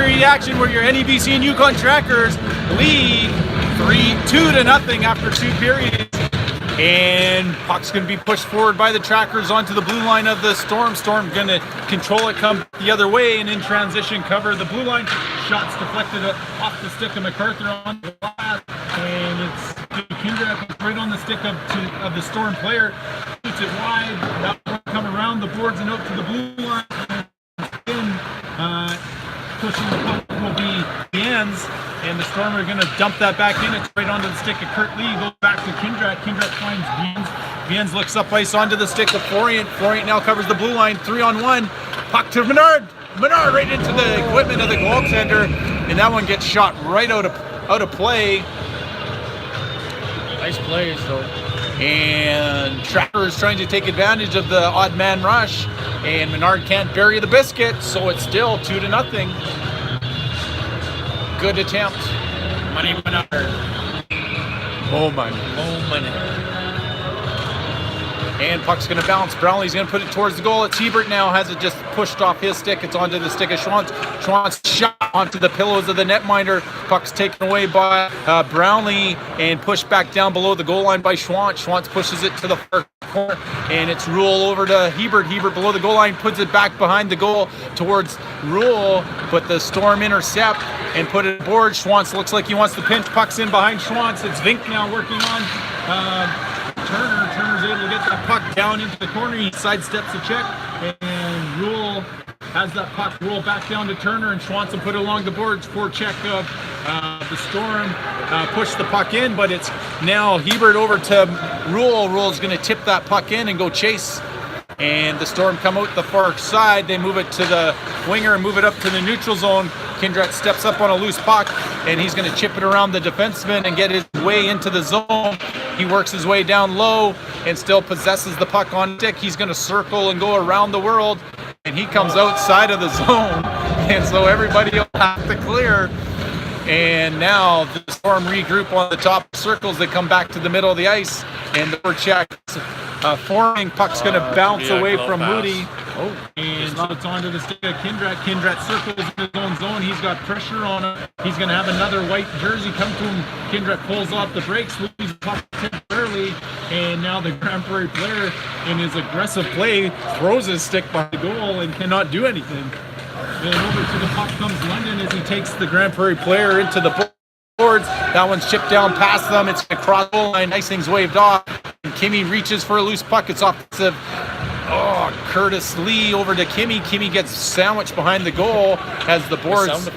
period action where your NEBC and Yukon Trackers lead 2-0 after 2 periods. And puck's going to be pushed forward by the Trackers onto the blue line of the Storm. Storm going to control it, come the other way, and in transition cover the blue line. Shots deflected off the stick of MacArthur on the glass, and it's Kindred right on the stick of the Storm player. Shoots it wide. That will come around the boards and out to the blue line. Pushing the puck will be the ends, and the Storm are going to dump that back in. It's right onto the stick of Kurt Lee. Goes back to Kindred. Kindred finds Viens. Viens looks up ice onto the stick of Florient. Florient now covers the blue line, 3-on-1. Puck to Menard. Menard right into the equipment of the goaltender, and that one gets shot right out of play. Nice plays though. And Tracker is trying to take advantage of the odd man rush, and Menard can't bury the biscuit, so it's still 2-0. Good attempt. Money Menard. Oh money. Oh money. And puck's going to bounce. Brownlee's going to put it towards the goal. It's Hebert now, has it just pushed off his stick. It's onto the stick of Schwantz. Schwantz shot onto the pillows of the netminder. Puck's taken away by Brownlee and pushed back down below the goal line by Schwantz. Schwantz pushes it to the far corner, and it's Rule over to Hebert. Hebert below the goal line puts it back behind the goal towards Rule, but the Storm intercept and put it aboard. Schwantz looks like he wants to pinch. Puck's in behind Schwantz. It's Vink now working on Turner. Turner's able to get that puck down into the corner. He sidesteps the check, and Rule has that puck roll back down to Turner, and Schwantz will put it along the boards for check of the Storm. Push the puck in, but it's now Hebert over to Rule. Rule's going to tip that puck in and go chase. And the Storm come out the far side. They move it to the winger and move it up to the neutral zone. Kindred steps up on a loose puck, and he's going to chip it around the defenseman and get his way into the zone. He works his way down low and still possesses the puck on stick. He's going to circle and go around the world, and he comes outside of the zone. And so everybody will have to clear. And now the Storm regroup on the top circles. They come back to the middle of the ice, and the forecheck forming. Puck's going to bounce away from Moody. And so it's onto the stick of Kindred. Kindred circles in his own zone. He's got pressure on him. He's going to have another white jersey come to him. Kindred pulls off the brakes, loses the puck temporarily, and now the Grand Prairie player, in his aggressive play, throws his stick by the goal and cannot do anything. Then over to the puck comes London as he takes the Grand Prairie player into the boards. That one's chipped down past them. It's a cross goal line. Icing's waved off. And Kimmy reaches for a loose puck. It's offensive. Curtis Lee over to Kimmy. Kimmy gets sandwiched behind the goal as the boards.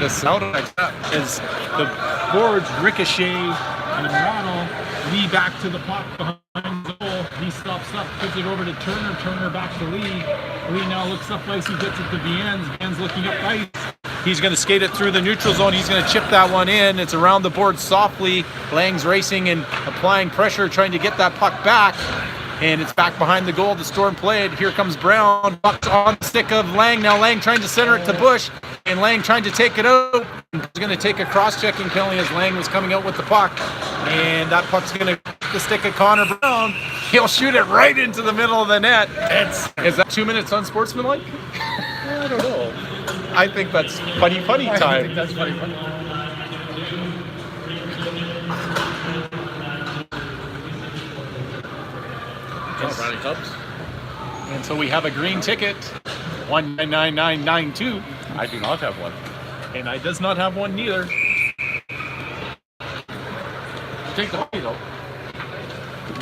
The sound effect as the boards ricochet and rattle. Lee back to the puck behind the goal. He stops up, puts it over to Turner. Turner back to Lee. Lee now looks up ice. He gets it to Viens. Viens looking up ice. He's going to skate it through the neutral zone. He's going to chip that one in. It's around the board softly. Lang's racing and applying pressure, trying to get that puck back. And it's back behind the goal. The Storm played. Here comes Brown. Puck on the stick of Lang. Now Lang trying to center it to Bush. And Lang trying to take it out. He's going to take a cross-checking penalty as Lang was coming out with the puck. And that puck's going to the stick of Connor Brown. He'll shoot it right into the middle of the net. Is that 2 minutes unsportsmanlike? I don't know. I think that's funny time. I think that's funny. And so we have a green ticket, 199992. I do not have one. And I does not have one neither. Take the money though.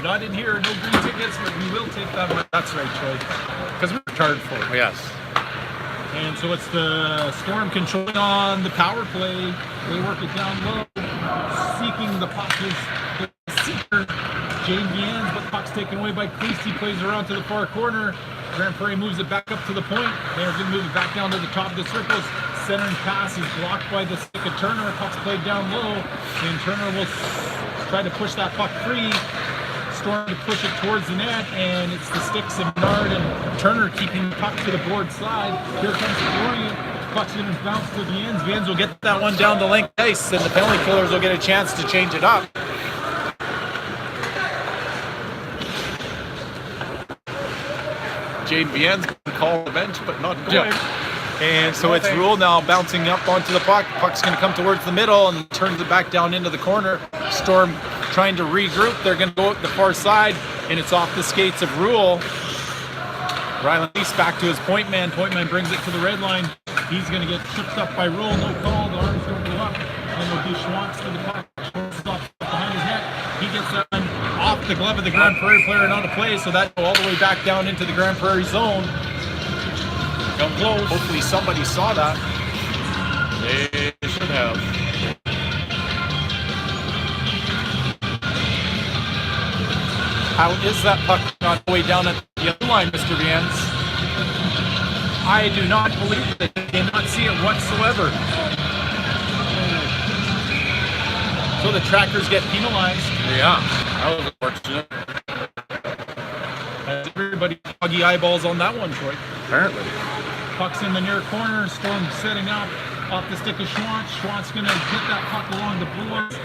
Not in here, no green tickets, but we will take that one. That's right, Troy. Because we're charged for it. Oh, yes. And so it's the Storm controlling on the power play. They work it down low, seeking the puck is the seeker. Jane Viens, but puck's taken away by Cleese. He plays around to the far corner. Grand Prairie moves it back up to the point. They're going to move it back down to the top of the circles. Centering pass is blocked by the stick of Turner. Puck's played down low, and Turner will try to push that puck free. Storm to push it towards the net, and it's the sticks of Menard and Turner keeping the puck to the board side. Here comes Florian. Puck's going to bounce to Viens. Viens will get that one down the length ice, and the penalty killers will get a chance to change it up. Jane Viens can call the bench, but not Joe. And so it's Rule now bouncing up onto the puck. Puck's going to come towards the middle and turns it back down into the corner. Storm trying to regroup. They're going to go out the far side, and it's off the skates of Rule. Ryland East back to his point man. Point man brings it to the red line. He's going to get tripped up by Rule. No call. The arm's going to go up. And it'll be Schwantz to the puck. Schwantz is off behind his net. He gets that off the glove of the Grand Prairie player and out of play, so that go all the way back down into the Grand Prairie zone. Come close. Hopefully somebody saw that. They should have. How is that puck on the way down at the other line, Mr. Viens? I do not believe it. I did not see it whatsoever. So the trackers get penalized. Yeah, that was unfortunate. Everybody foggy eyeballs on that one, Troy. Apparently. Puck's in the near corner. Storm setting up off the stick of Schwantz. Schwantz going to get that puck along the boards.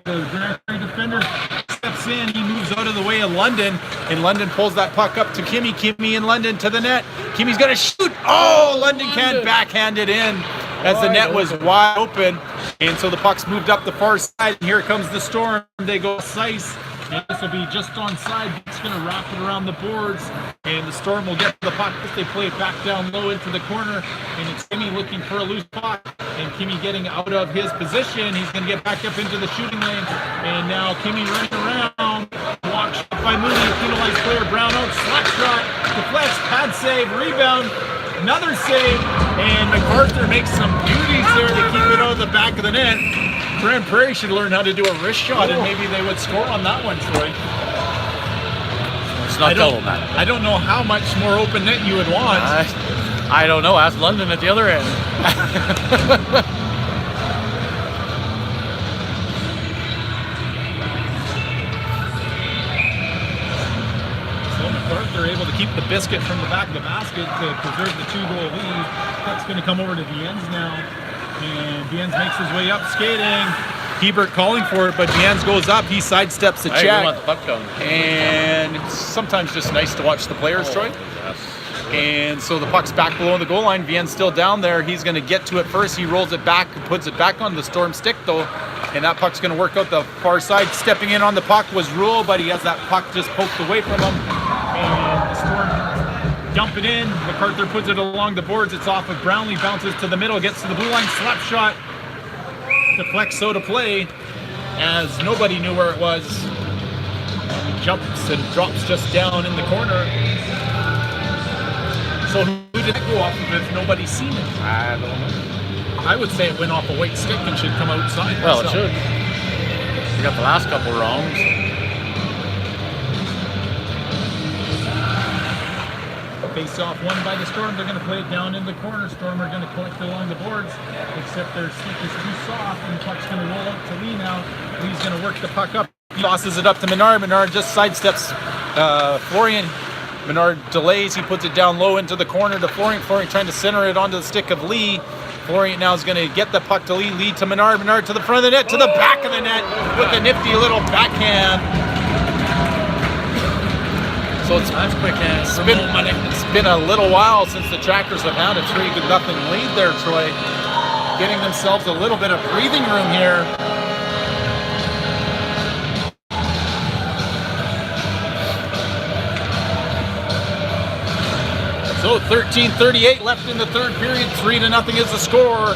The Grand Prairie defender steps in. He moves out of the way of London, and London pulls that puck up to Kimmy. Kimmy and London to the net. Kimmy's going to shoot. Oh, London can't backhand it in as the net was wide open. And so the puck's moved up the far side, and here comes the Storm. They go size. And this will be just onside. It's going to wrap it around the boards, and the Storm will get the puck. They play it back down low into the corner, and it's Kimmy looking for a loose puck, and Kimmy getting out of his position. He's going to get back up into the shooting lane, and now Kimmy running around. Blocked shot by Mooney, penalized player. Brown out, slap shot, deflects, pad save, rebound, another save, and MacArthur makes some beauties there to keep it out of the back of the net. Grand Prairie should learn how to do a wrist shot, and maybe they would score on that one, Troy. It's not double that. I don't know how much more open net you would want. I don't know. Ask London at the other end. So MacArthur able to keep the biscuit from the back of the basket to preserve the 2-goal lead. Puck's going to come over to Viens now. And Viens makes his way up skating. Hebert calling for it, but Viens goes up. He sidesteps the check. We want the puck down. And it's sometimes just nice to watch the players, Troy. Yes. And so the puck's back below the goal line. Viens still down there. He's going to get to it first. He rolls it back, puts it back on the Storm stick, though. And that puck's going to work out the far side. Stepping in on the puck was Rule, but he has that puck just poked away from him. And the Storm dump it in. MacArthur puts it along the boards. It's off of Brownlee, bounces to the middle, gets to the blue line, slap shot. Deflects so to play as nobody knew where it was. He jumps and drops just down in the corner. So who did it go off of if nobody's seen it? I don't know. I would say it went off a white stick and should come outside. Well, myself. it should. We got the last couple rounds. Face off won by the Storm. They're going to play it down in the corner. Storm are going to collect it along the boards, except their stick is too soft, and the puck's going to roll up to Lee now. Lee's going to work the puck up. He tosses it up to Menard. Menard just sidesteps Florian. Menard delays. He puts it down low into the corner to Florian. Florian trying to center it onto the stick of Lee. Florian now is going to get the puck to Lee. Lee to Menard. Menard to the front of the net, to the back of the net with a nifty little backhand. So That's quick hands. it's been a little while since the Trackers have had a 3-0 lead there, Troy. Getting themselves a little bit of breathing room here. So 13:38 left in the third period. 3-0 is the score.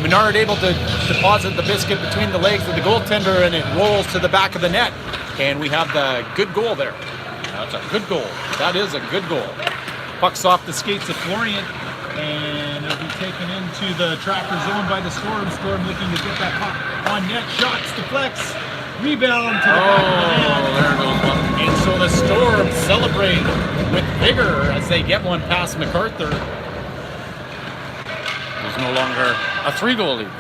Menard able to deposit the biscuit between the legs of the goaltender, and it rolls to the back of the net. And we have the good goal there. That's a good goal. That is a good goal. Puck's off the skates of Florian, and it'll be taken into the Tracker zone by the Storm. Storm looking to get that puck on net. Shots, deflects, rebound to the back of the net. There goes one. And so the Storm celebrate with vigor as they get one past MacArthur. There's no longer a 3-goal lead.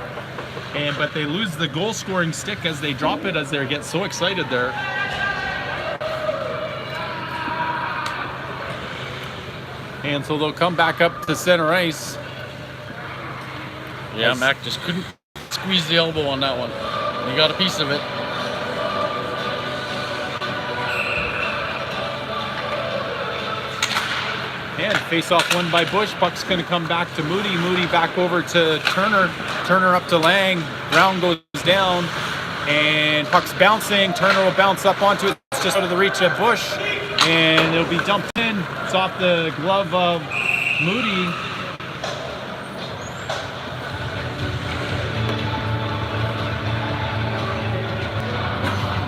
But they lose the goal scoring stick as they drop it, as they get so excited there. And so they'll come back up to center ice. Yeah, Mac just couldn't squeeze the elbow on that one. He got a piece of it. And face-off won by Bush. Puck's going to come back to Moody. Moody back over to Turner. Turner up to Lang. Brown goes down. And puck's bouncing. Turner will bounce up onto it. It's just out of the reach of Bush. And it'll be dumped in. It's off the glove of Moody.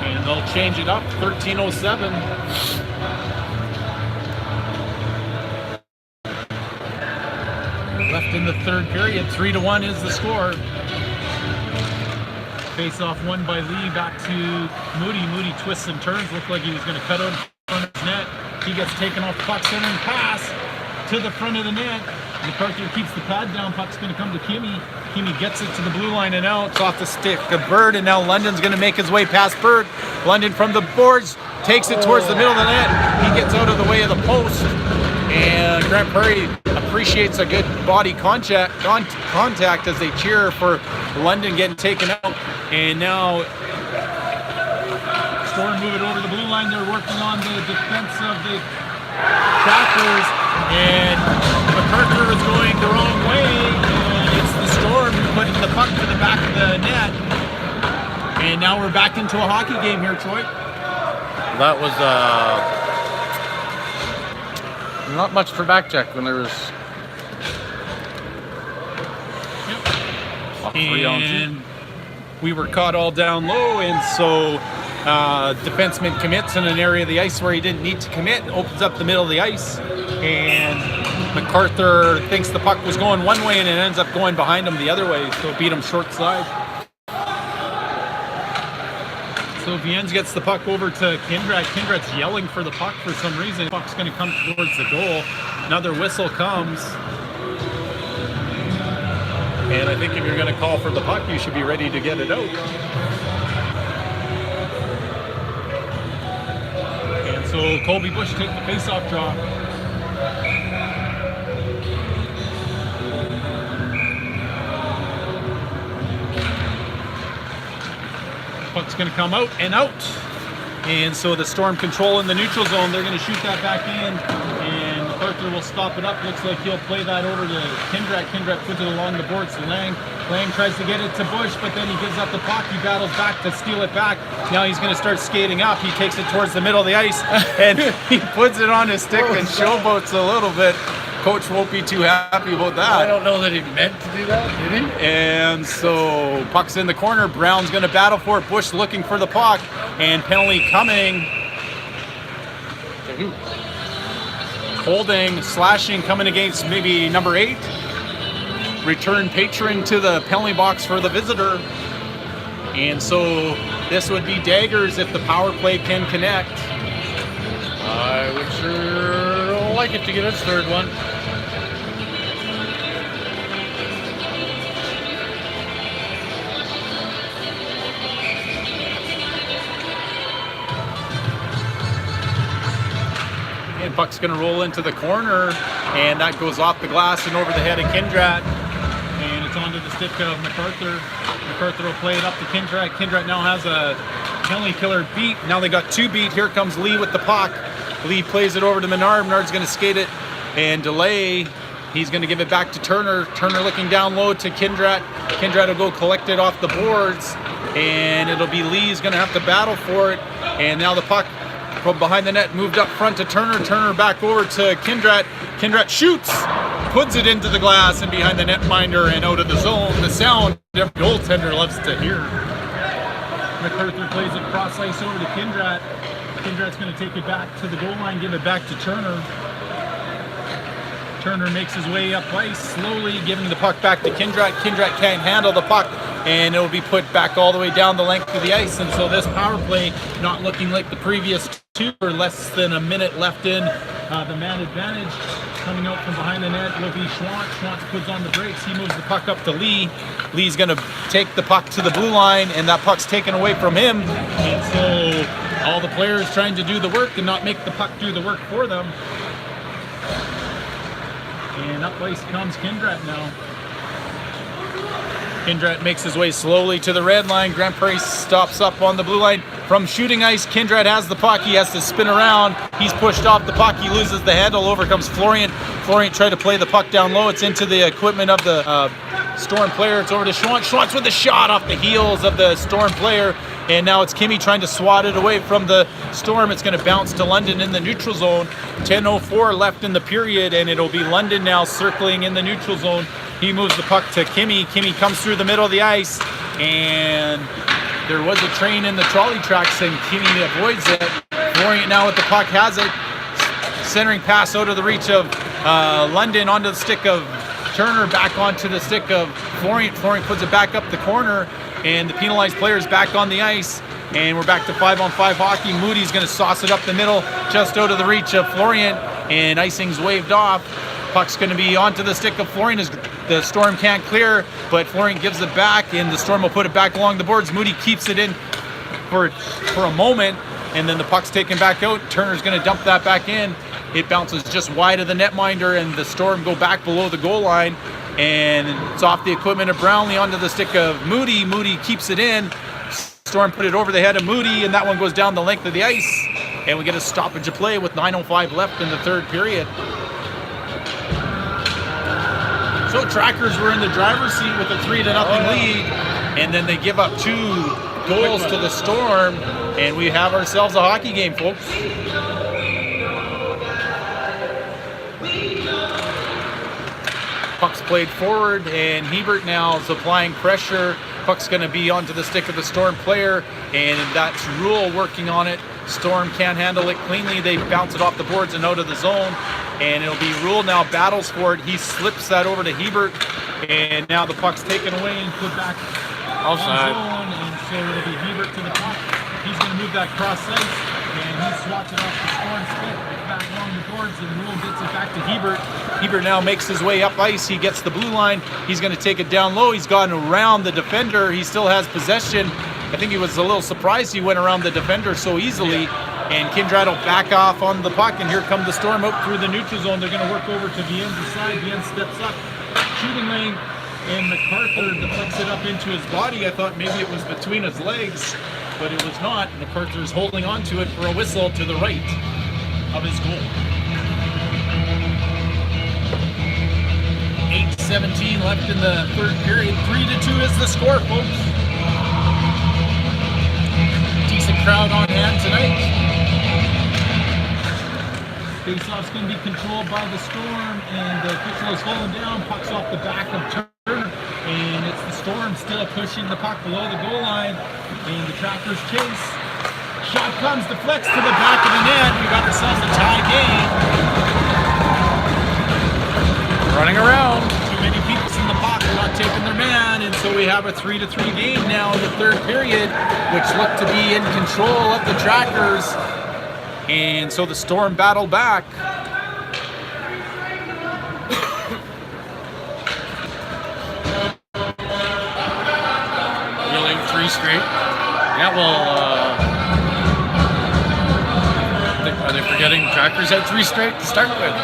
And they'll change it up. 13:07. Left in the third period. 3-1 is the score. Face-off won by Lee. Back to Moody. Moody twists and turns. Looked like he was going to cut out in front of his net. He gets taken off. Puck center and pass to the front of the net. MacArthur keeps the pad down. Puck's going to come to Kimmy. Kimmy gets it to the blue line and out. It's off the stick of Bird, and now London's going to make his way past Bird. London from the boards takes it towards the middle of the net. He gets out of the way of the post. And Grant Prairie appreciates a good body contact as they cheer for London getting taken out. And now Storm move it over the blue line. They're working on the defense of the Crackers. And MacArthur is going the wrong way. And it's the Storm putting the puck to the back of the net. And now we're back into a hockey game here, Troy. That was not much for back check when there was. And we were caught all down low, and so defenseman commits in an area of the ice where he didn't need to commit, opens up the middle of the ice, and MacArthur thinks the puck was going one way and it ends up going behind him the other way, so it beat him short side. So Viens gets the puck over to Kindrat. Kindrat's yelling for the puck for some reason. The puck's going to come towards the goal. Another whistle comes. And I think if you're going to call for the puck, you should be ready to get it out. And so Colby Bush takes the face-off draw. Puck's going to come out and out. And so the Storm control in the neutral zone. They're going to shoot that back in. And MacArthur will stop it up. Looks like he'll play that over to Kindrat. Kindrat puts it along the boards to Lang. Lang tries to get it to Bush, but then he gives up the puck. He battles back to steal it back. Now he's going to start skating up. He takes it towards the middle of the ice. And he puts it on his stick and showboats a little bit. Coach won't be too happy about that. I don't know that he meant to do that, did he? And so puck's in the corner. Brown's going to battle for it. Bush looking for the puck. And penalty coming. Holding, slashing, coming against maybe number 8. Return patron to the penalty box for the visitor. And so this would be daggers if the power play can connect. I would sure like it to get its third one. And puck's going to roll into the corner, and that goes off the glass and over the head of Kindrat. And it's onto the stick of MacArthur. MacArthur will play it up to Kindrat. Kindrat now has a penalty killer beat. Now they got 2 beat. Here comes Lee with the puck. Lee plays it over to Menard. Menard's going to skate it and delay. He's going to give it back to Turner. Turner looking down low to Kindrat. Kindrat will go collect it off the boards, and it'll be Lee's going to have to battle for it. And now the puck from behind the net moved up front to Turner. Turner back over to Kindrat. Kindrat shoots, puts it into the glass and behind the netminder and out of the zone. The sound every goaltender loves to hear. MacArthur plays it cross ice over to Kindrat. Kindrat's going to take it back to the goal line, give it back to Turner. Turner makes his way up ice, slowly giving the puck back to Kindrat. Kindrat can't handle the puck, and it will be put back all the way down the length of the ice. And so this power play not looking like the previous 2, or less than a minute left in. The man advantage coming out from behind the net will be Schwantz. Schwantz puts on the brakes. He moves the puck up to Lee. Lee's going to take the puck to the blue line, and that puck's taken away from him. And so all the players trying to do the work and not make the puck do the work for them. And up ice comes Kindrat now. Kindred makes his way slowly to the red line. Grand Prairie stops up on the blue line. From shooting ice, Kindred has the puck. He has to spin around. He's pushed off the puck. He loses the handle. Over comes Florian. Florian tried to play the puck down low. It's into the equipment of the Storm player. It's over to Schwantz. Schwantz with a shot off the heels of the Storm player. And now it's Kimmy trying to swat it away from the Storm. It's going to bounce to London in the neutral zone. 10:04 left in the period, and it'll be London now circling in the neutral zone. He moves the puck to Kimmy. Kimmy comes through the middle of the ice, and there was a train in the trolley tracks, and Kimmy avoids it. Florian now with the puck has it. Centering pass out of the reach of London onto the stick of Turner, back onto the stick of Florian. Florian puts it back up the corner, and the penalized player is back on the ice. And we're back to 5-on-5 hockey. Moody's going to sauce it up the middle, just out of the reach of Florian, and icing's waved off. Puck's going to be onto the stick of Florian as the Storm can't clear, but Florian gives it back, and the Storm will put it back along the boards. Moody keeps it in for a moment, and then the puck's taken back out. Turner's going to dump that back in. It bounces just wide of the netminder, and the Storm go back below the goal line, and it's off the equipment of Brownlee onto the stick of Moody. Moody keeps it in. Storm put it over the head of Moody, and that one goes down the length of the ice, and we get a stoppage of play with 9:05 left in the third period. So Trackers were in the driver's seat with a 3-0 lead, and then they give up 2 goals to the Storm, and we have ourselves a hockey game, folks. Puck's played forward, and Hebert now is applying pressure. Puck's going to be onto the stick of the Storm player, and that's Rule working on it. Storm can't handle it cleanly. They bounce it off the boards and out of the zone, and it'll be Rule now battles for it. He slips that over to Hebert, and now the puck's taken away and put back outside. On zone, and so it'll be Hebert to the puck. He's going to move that cross ice, and he swats it off the Storm stick back along the boards, and Rule gets it back to Hebert. Hebert now makes his way up ice. He gets the blue line. He's going to take it down low. He's gone around the defender. He still has possession. I think he was a little surprised he went around the defender so easily. And Kindred will back off on the puck, and here come the Storm out through the neutral zone. They're going to work over to Vienne's side. Vienne steps up, shooting lane, and MacArthur deflects it up into his body. I thought maybe it was between his legs, but it was not. MacArthur is holding on to it for a whistle to the right of his goal. 8:17 left in the third period. 3-2 is the score, folks. Decent crowd on hand tonight. Faceoff's going to be controlled by the Storm, and the official is falling down. Puck's off the back of Turner, and it's the Storm still pushing the puck below the goal line, and the Trackers chase. Shot comes, deflects to the back of the net. We got ourselves a tie game. Running around. Too many people in the puck are not taking their man, and so we have a 3-3 game now in the third period, which looked to be in control of the Trackers. And so the Storm battle back. Yelling 3 straight. Yeah, well, are they forgetting Trackers had 3 straight to start with?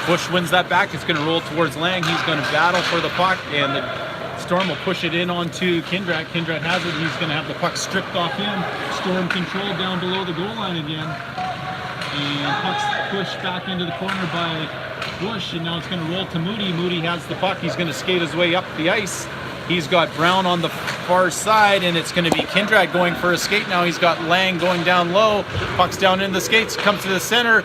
Bush wins that back. It's going to roll towards Lang. He's going to battle for the puck, and the Storm will push it in onto Kindred. Kindred has it. He's going to have the puck stripped off him. Storm controlled down below the goal line again. And puck's pushed back into the corner by Bush, and now it's going to roll to Moody. Moody has the puck. He's going to skate his way up the ice. He's got Brown on the far side, and it's going to be Kindred going for a skate now. He's got Lang going down low. Puck's down in the skates, comes to the center.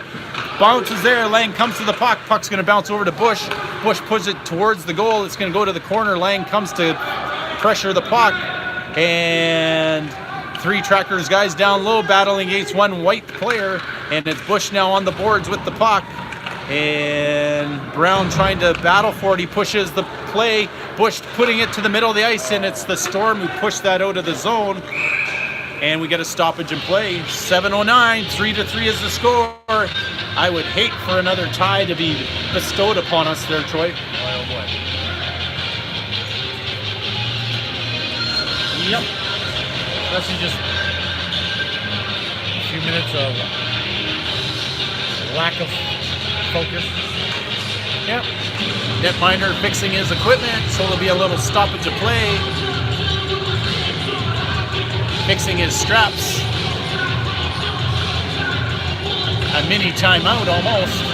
Bounces there. Lang comes to the puck. Puck's going to bounce over to Bush. Bush puts it towards the goal. It's going to go to the corner. Lang comes to pressure the puck. And 3 Trackers guys down low battling against 1 white player. And it's Bush now on the boards with the puck. And Brown trying to battle for it. He pushes the play. Bush putting it to the middle of the ice, and it's the Storm who pushed that out of the zone. And we get a stoppage in play. 7:09, 3-3 is the score. I would hate for another tie to be bestowed upon us there, Troy. Oh boy. Yep. Especially just a few minutes of lack of focus. Yep. Netminder fixing his equipment, so there'll be a little stoppage of play. Fixing his straps. A mini timeout almost.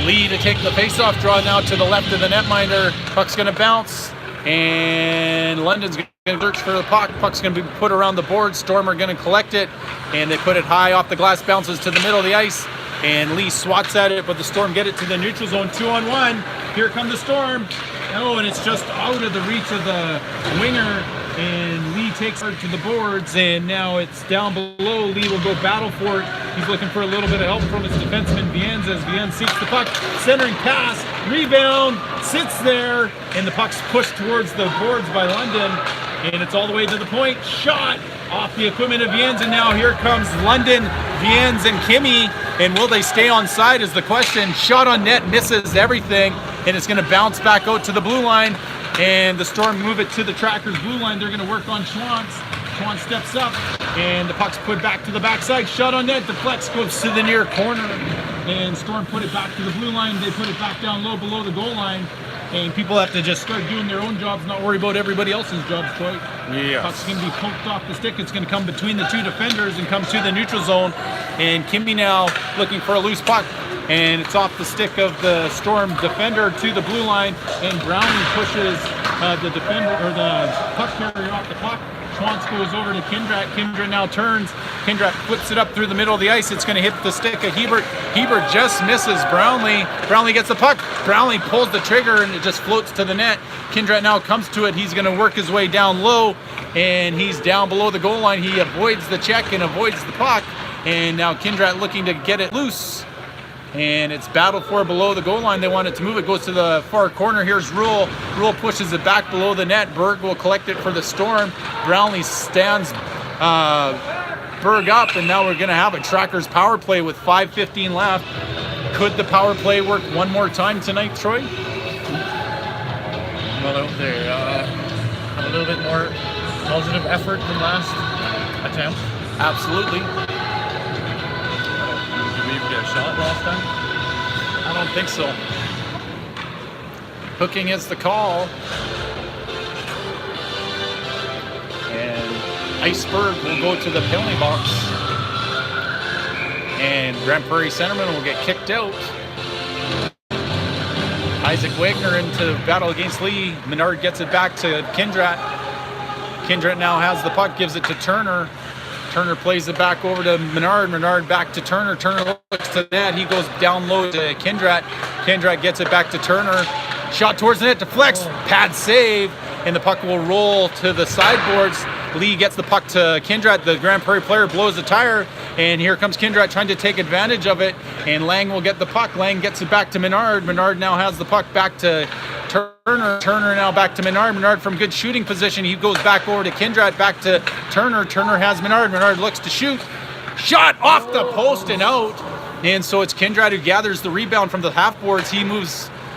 Lee to take the face-off draw now to the left of the netminder. Puck's going to bounce, and London's going to search for the puck. Puck's going to be put around the board. Storm are going to collect it, and they put it high off the glass, bounces to the middle of the ice, and Lee swats at it, but the Storm get it to the neutral zone, 2-on-1. Here come the Storm. Oh, and it's just out of the reach of the winger, and Lee takes it to the boards, and now it's down below. Lee will go battle for it. He's looking for a little bit of help from his defenseman, Viens, as Viens seeks the puck. Centering pass, rebound, sits there, and the puck's pushed towards the boards by London, and it's all the way to the point. Shot off the equipment of Viens, and now here comes London, Viens, and Kimmy, and will they stay on side is the question. Shot on net, misses everything, and it's going to bounce back out to the blue line, and the Storm move it to the Trackers' blue line. They're going to work on Schwantz. Schwantz steps up, and the puck's put back to the backside. Shot on net, deflects, goes to the near corner, and Storm put it back to the blue line. They put it back down low below the goal line, and people have to just start doing their own jobs, not worry about everybody else's jobs, Troy. Yeah. Puck's going to be poked off the stick. It's going to come between the two defenders and come to the neutral zone, and Kimmy now looking for a loose puck, and it's off the stick of the Storm defender to the blue line, and Brownlee pushes the defender, or the puck carrier, off the puck. Schwantz goes over to Kindrat. Kindrat now turns. Kindrat flips it up through the middle of the ice. It's going to hit the stick of Hebert. Hebert just misses Brownlee. Brownlee gets the puck. Brownlee pulls the trigger, and it just floats to the net. Kindrat now comes to it. He's going to work his way down low, and he's down below the goal line. He avoids the check and avoids the puck, and now Kindrat looking to get it loose. And it's battled for below the goal line. They want it to move. It goes to the far corner. Here's Rule. Rule pushes it back below the net. Berg will collect it for the Storm. Brownlee stands Berg up, and now we're going to have a Trackers power play with 5:15 left. Could the power play work one more time tonight, Troy? Well, they have a little bit more positive effort than last attempt. Absolutely. Did we even get a shot last time? I don't think so. Hooking is the call. And Iceberg will go to the penalty box. And Grand Prairie centerman will get kicked out. Isaac Wagner into battle against Lee. Menard gets it back to Kindrat. Kindrat now has the puck, gives it to Turner. Turner plays it back over to Menard. Menard back to Turner. Turner looks to the net. He goes down low to Kindrat. Kindrat gets it back to Turner. Shot towards the net, deflects, pad save, and the puck will roll to the sideboards. Lee gets the puck to Kindrat. The Grand Prairie player blows the tire, and here comes Kindrat trying to take advantage of it, and Lang will get the puck. Lang gets it back to Menard. Menard now has the puck back to Turner. Turner now back to Menard. Menard from good shooting position. He goes back over to Kindrat, back to Turner. Turner has Menard. Menard looks to shoot. Shot off the post and out. And so it's Kindrat who gathers the rebound from the half boards. He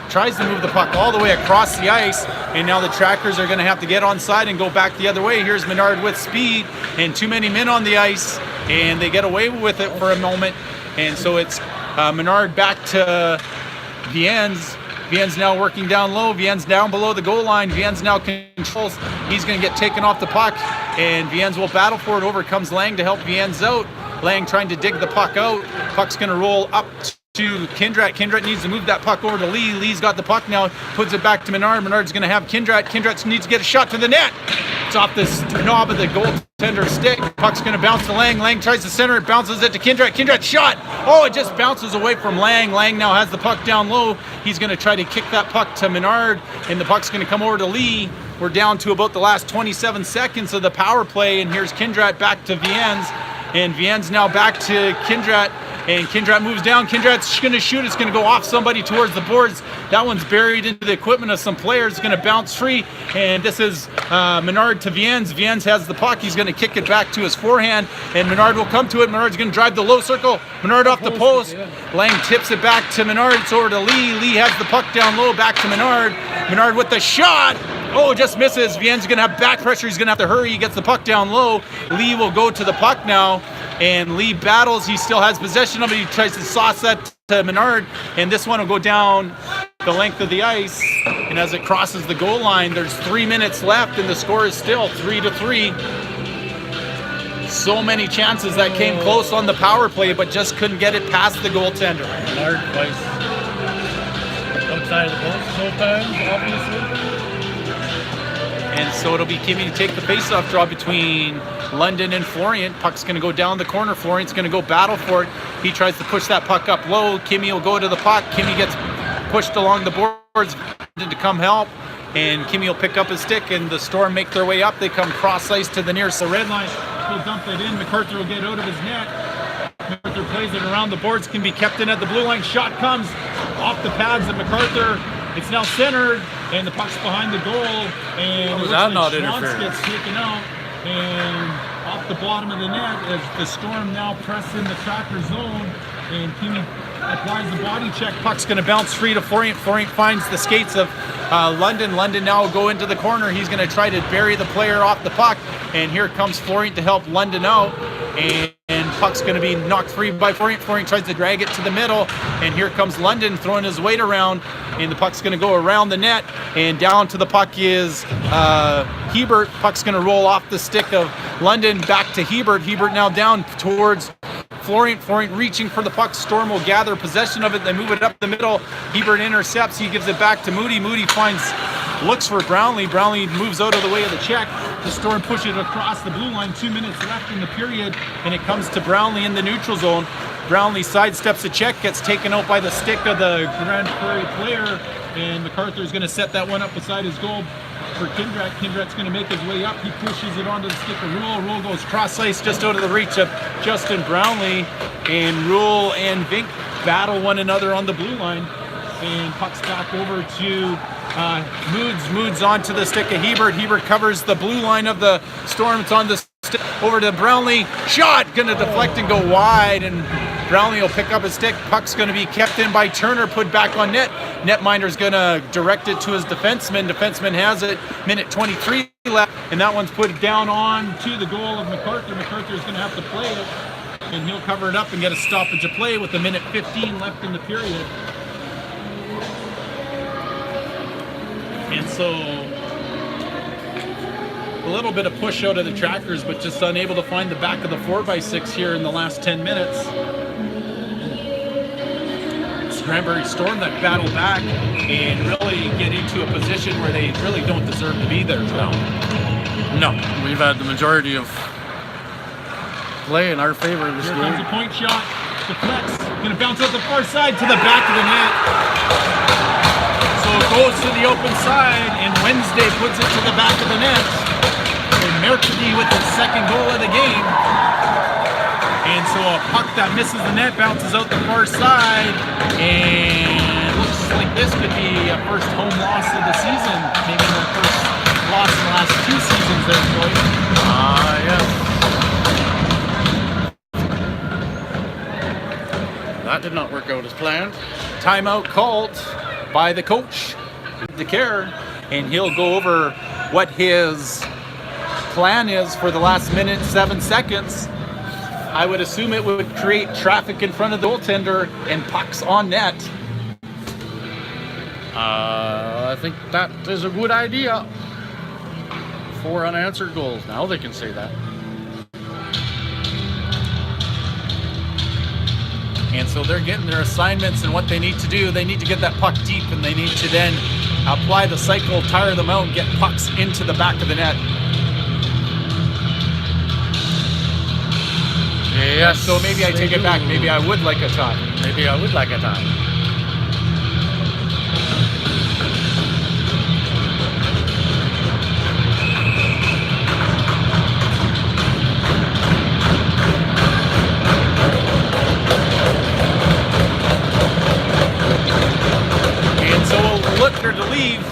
tries to move the puck all the way across the ice, and now the Trackers are going to have to get onside and go back the other way. Here's Menard with speed, and too many men on the ice, and they get away with it for a moment. And so it's Menard back to Viens. Viens now working down low. Viens down below the goal line. Viens now controls. He's going to get taken off the puck, and Viens will battle for it. Over comes Lang to help Viens out. Lang trying to dig the puck out. Puck's going to roll up to Kindrat. Kindrat needs to move that puck over to Lee. Lee's got the puck now, puts it back to Menard. Menard's going to have Kindrat. Kindrat needs to get a shot to the net. It's off this knob of the goaltender stick. Puck's going to bounce to Lang. Lang tries to center it, bounces it to Kindrat. Kindrat shot. Oh, it just bounces away from Lang. Lang now has the puck down low. He's going to try to kick that puck to Menard, and the puck's going to come over to Lee. We're down to about the last 27 seconds of the power play, and here's Kindrat back to Viens, and Viens now back to Kindrat. And Kindrat moves down. Kindrat's going to shoot. It's going to go off somebody towards the boards. That one's buried into the equipment of some players. It's going to bounce free. And this is Menard to Viens. Viens has the puck. He's going to kick it back to his forehand. And Menard will come to it. Menard's going to drive the low circle. Menard off the post. Lang tips it back to Menard. It's over to Lee. Lee has the puck down low. Back to Menard. Menard with the shot. Oh, just misses. Vienne's going to have back pressure. He's going to have to hurry. He gets the puck down low. Lee will go to the puck now, and Lee battles. He still has possession of it. He tries to sauce that to Menard, and this one will go down the length of the ice. And as it crosses the goal line, there's 3 minutes left, and the score is still 3-3. So many chances that came close on the power play, but just couldn't get it past the goaltender. Menard twice. Outside of the post both times, obviously. And so it'll be Kimmy to take the faceoff draw between London and Florian. Puck's going to go down the corner. Florian's going to go battle for it. He tries to push that puck up low. Kimmy will go to the puck. Kimmy gets pushed along the boards to come help. And Kimmy will pick up his stick, and the Storm make their way up. They come cross ice to the nearest red line. He'll dump it in. MacArthur will get out of his net. MacArthur plays it around. The boards can be kept in at the blue line. Shot comes off the pads of MacArthur. It's now centered, and the puck's behind the goal. And was that not Schwantz interference? gets taken out, and off the bottom of the net as the Storm now press in the tracker zone, and Kimmy applies the body check. Puck's going to bounce free to Florian. Florian finds the skates of London. London now will go into the corner. He's going to try to bury the player off the puck, and here comes Florian to help London out. And puck's going to be knocked free by Florian. Florian tries to drag it to the middle, and here comes London throwing his weight around, and the puck's going to go around the net, and down to the puck is Hebert. Puck's going to roll off the stick of London back to Hebert. Hebert now down towards Florian. Florian reaching for the puck. Storm will gather possession of it. They move it up the middle. Hebert intercepts. He gives it back to Moody. Moody looks for Brownlee. Brownlee moves out of the way of the check. The Storm push it across the blue line. 2 minutes left in the period, and it comes to Brownlee in the neutral zone. Brownlee sidesteps a check, gets taken out by the stick of the Grand Prairie player, and MacArthur's going to set that one up beside his goal for Kindrat. Kindrat's going to make his way up. He pushes it onto the stick of Rule. Rule goes cross ice just out of the reach of Justin Brownlee, and Rule and Vink battle one another on the blue line, and puck's back over to Moods onto the stick of Hebert. Hebert covers the blue line of the Storm. It's on the stick over to Brownlee. Shot gonna deflect and go wide, and Brownlee will pick up his stick. Puck's gonna be kept in by Turner, put back on net. Netminder's gonna direct it to his defenseman. Defenseman has it. Minute 23 left, and that one's put down on to the goal of MacArthur. MacArthur's gonna have to play it, and he'll cover it up and get a stoppage of play with a minute 15 left in the period. And so a little bit of push out of the trackers, but just unable to find the back of the 4x6 here in the last 10 minutes. Cranberry Storm that battle back and really get into a position where they really don't deserve to be there. No, we've had the majority of play in our favor this Here game. comes a point shot. Deflects. Going to bounce out the far side to the back of the net. So it goes to the open side, and Wednesday puts it to the back of the net. And Mercredi with the second goal of the game. And so a puck that misses the net bounces out the far side, and looks like this could be a first home loss of the season. Maybe the first loss in the last 2 seasons there, Floyd. Yes. That did not work out as planned. Timeout called by the coach, DeCare, and he'll go over what his plan is for the last minute 7 seconds. I would assume it would create traffic in front of the goaltender and pucks on net. I think that is a good idea. 4 unanswered goals. Now they can say that. And so they're getting their assignments and what they need to do. They need to get that puck deep, and they need to then apply the cycle, tire them out, and get pucks into the back of the net. Yes. So maybe I take it back. Maybe I would like a tie. Maybe I would like a tie. To leave,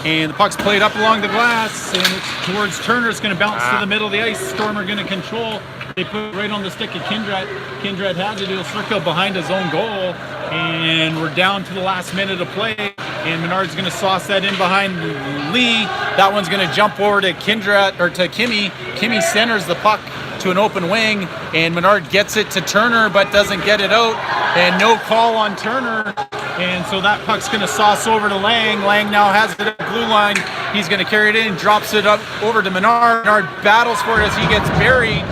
and the puck's played up along the glass, and it's towards Turner. It's going to bounce to the middle of the ice. Storm are going to control. They put it right on the stick of Kindrat. Kindrat has it. He'll circle behind his own goal, and we're down to the last minute of play. and Menard's going to sauce that in behind Lee. That one's going to jump over to Kimmy. Kimmy centers the puck to an open wing, and Menard gets it to Turner but doesn't get it out, and no call on Turner. And so that puck's going to sauce over to Lang. Lang now has it at the blue line. He's going to carry it in, drops it up over to Menard. Menard battles for it as he gets buried,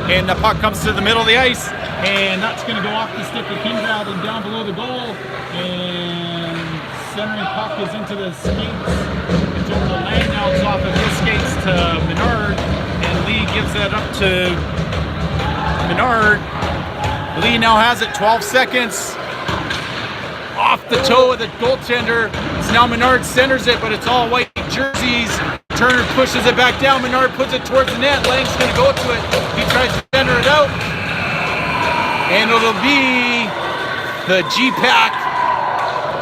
and the puck comes to the middle of the ice, and that's going to go off the stick of Kindrad and down below the goal. And centering puck is into the skates. It's over to Lang now. It's off of his skates to Menard, and Lee gives that up to Menard. Lee now has it, 12 seconds. Off the toe of the goaltender. So now Menard centers it, but it's all white jerseys. Turner pushes it back down. Menard puts it towards the net. Lang's going to go to it. He tries to center it out. And it'll be the GPAC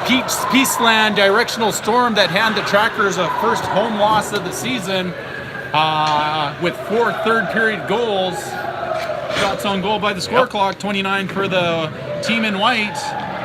Peaceland Directional Storm that hand the Trackers a first home loss of the season with 4 third-period goals. Shots on goal by the score clock, 29 for the team in white,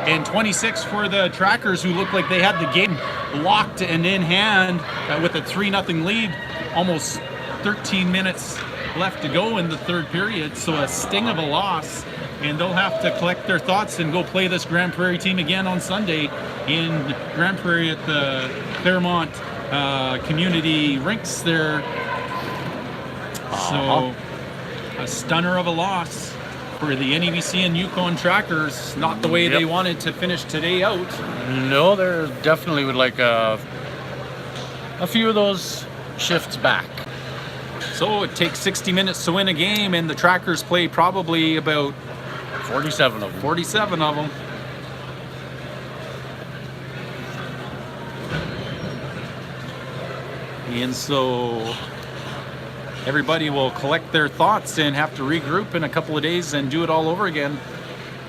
and 26 for the Trackers, who looked like they had the game locked and in hand with a 3-0 lead. Almost 13 minutes left to go in the third period, so a sting of a loss. And they'll have to collect their thoughts and go play this Grand Prairie team again on Sunday in Grand Prairie at the Claremont Community Rinks there. So a stunner of a loss for the NEBC and Yukon Trackers. Not the way they wanted to finish today out. No, they definitely would like a few of those shifts back. So it takes 60 minutes to win a game, and the Trackers play probably about 47 of them. 47 of them. And so everybody will collect their thoughts and have to regroup in a couple of days and do it all over again.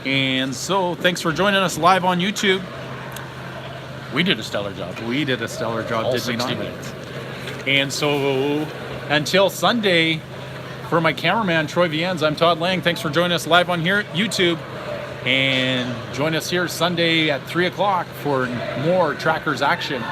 And so thanks for joining us live on YouTube. We did a stellar job. We did a stellar job, All did we 60 not? minutes. And so until Sunday, for my cameraman, Troy Viennes, I'm Todd Lang. Thanks for joining us live on here at YouTube. And join us here Sunday at 3 o'clock for more Trackers action.